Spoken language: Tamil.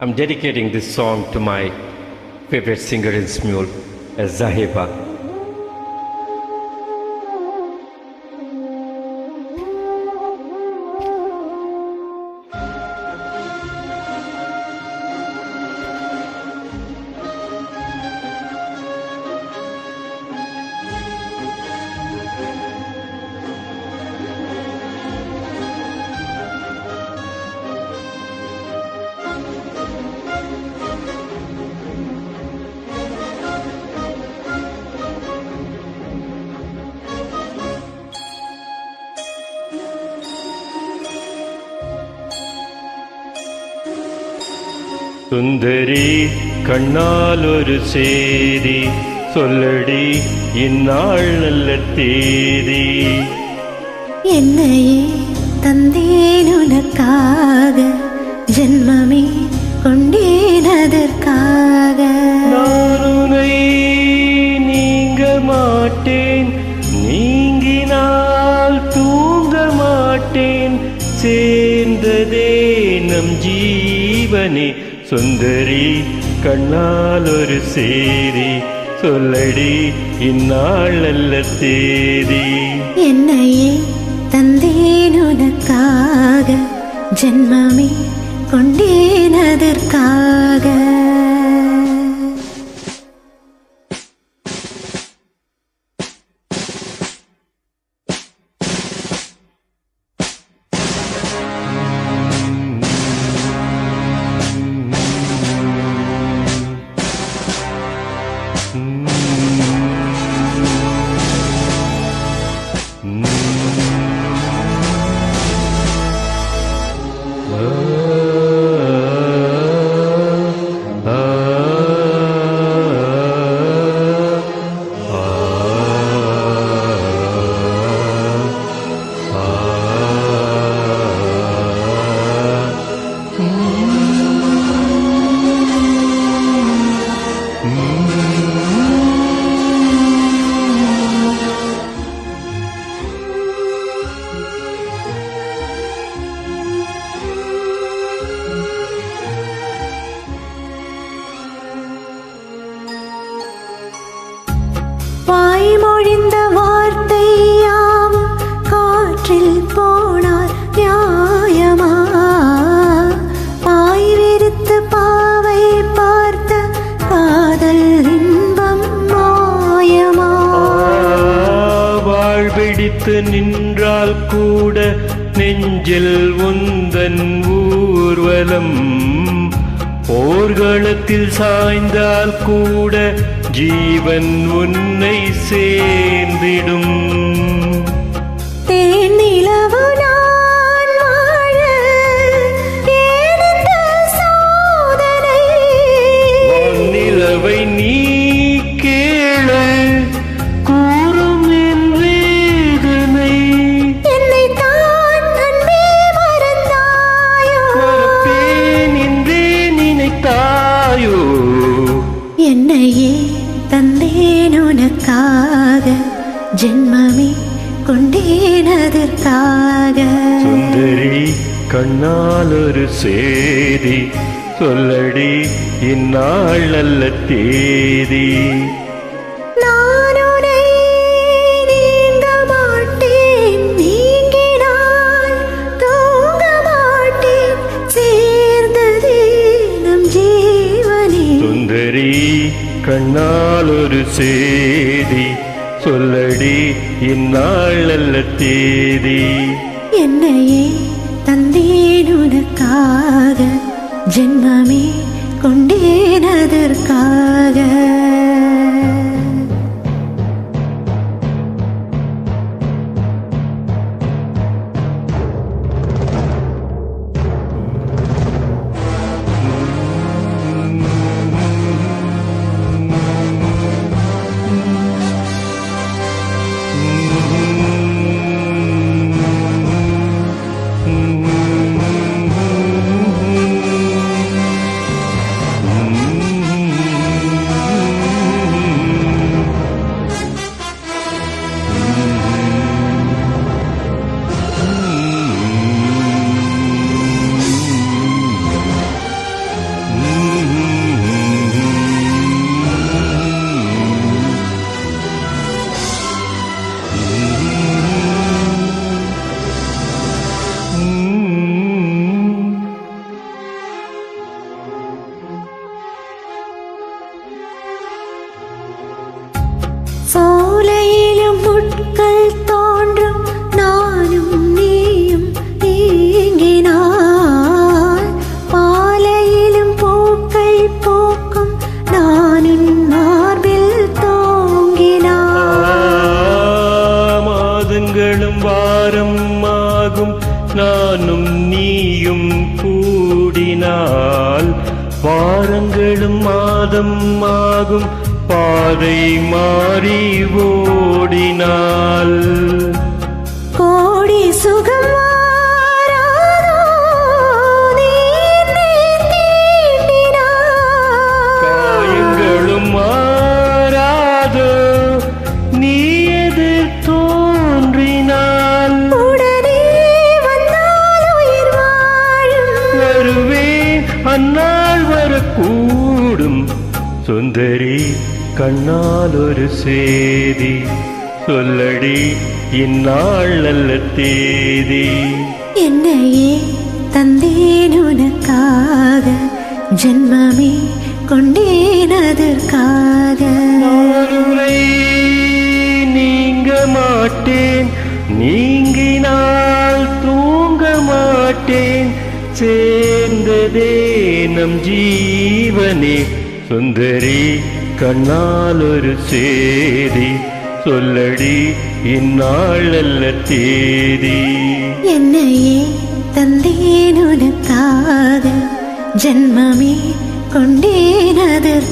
I'm dedicating this song to my favorite singer in Smule, Zahiba. சுந்தரி கண்ணால் ஒரு சேதி சொல்லடி இந்நாள் நல்ல தேதி. என்னையே தந்தேன் உனக்காக, ஜென்மமே கொண்டேன் அதற்காக. நான் உன்னை நீங்க மாட்டேன், நீங்கினால் தூங்க மாட்டேன், சேர்ந்ததே நம் ஜீவனே. சுந்தரி கண்ணால் ஒரு சேதி சொல்லடி இந்நாள் நல்ல தேதி. என்னையே தந்தேன் உனக்காக, ஜென்மமே கொண்டேன் அதற்காக. வாய்மொழிந்த வார்த்தை யாவும் காற்றில் போனால் நியாயமா? பாய் விரித்து பாவை பார்த்த காதல் இன்பம் மாயமா? வாழ்பிடித்து நின்றால் கூட நெஞ்சில் உந்தன் ஊர்வலம், போர்களத்தில் சாய்ந்தால் கூட ஜீவன் உன்னை சேர்ந்திடும். தேனிலவு நான் வாழ ஏன் இந்த சோதனை? வானிலவை நீ கேளு கூறும் என் வேதனை. என்னை தான் அன்பே மறந்தாயோ? மறப்பேன் என்றே நினைத்தாயோ? என்னையே தந்தேன் உனக்காக, ஜென்மமே கொண்டேன் அதற்காக. சுந்தரி கண்ணால் ஒரு சேதி சொல்லடி இந்நாள் நல்ல தேதி. நான் உன்னை நீங்க மாட்டேன், நீங்கினால் தூங்க மாட்டேன், சேர்ந்ததே நம் ஜீவனே. சுந்தரி கண்ணால் ஒரு சேதி சொல்லடி இந்நாள் நல்ல தேதி. என்னையே தந்தேன் உனக்காக, ஜென்மமே கொண்டேன் அதற்காக. வாரங்களும் மாதம் ஆகும் பாதை மாறி ஓடினாள் கோடி சுகம் வாராதோ, நீ என்னை தீண்டினாய். காயங்களும் மாறாதோ நீ எதிர் தோன்றினாள் உடனே வந்தால் உயிர் வாழும். வருவேன் அந்நாள் வரக்கூடும் சுந்தரி கண்ணால் ஒரு சேதி சொல்லடி இந்நாள் நல்ல தேதி என்னையே தந்தேன் உனக்காக, ஜென்மமே கொண்டேன் அதற்காக. நானுரை நீங்க மாட்டேன் நீங்கினால் தூங்க மாட்டேன் சேர்ந்ததே நம் ஜீவனே சுந்தரி கண்ணால் ஒரு சேதி சொல்லடி இந்நாள் நல்ல தேதி என்னையே தந்தேன் உனக்காக, ஜென்மமே கொண்டேன் அதற்காக.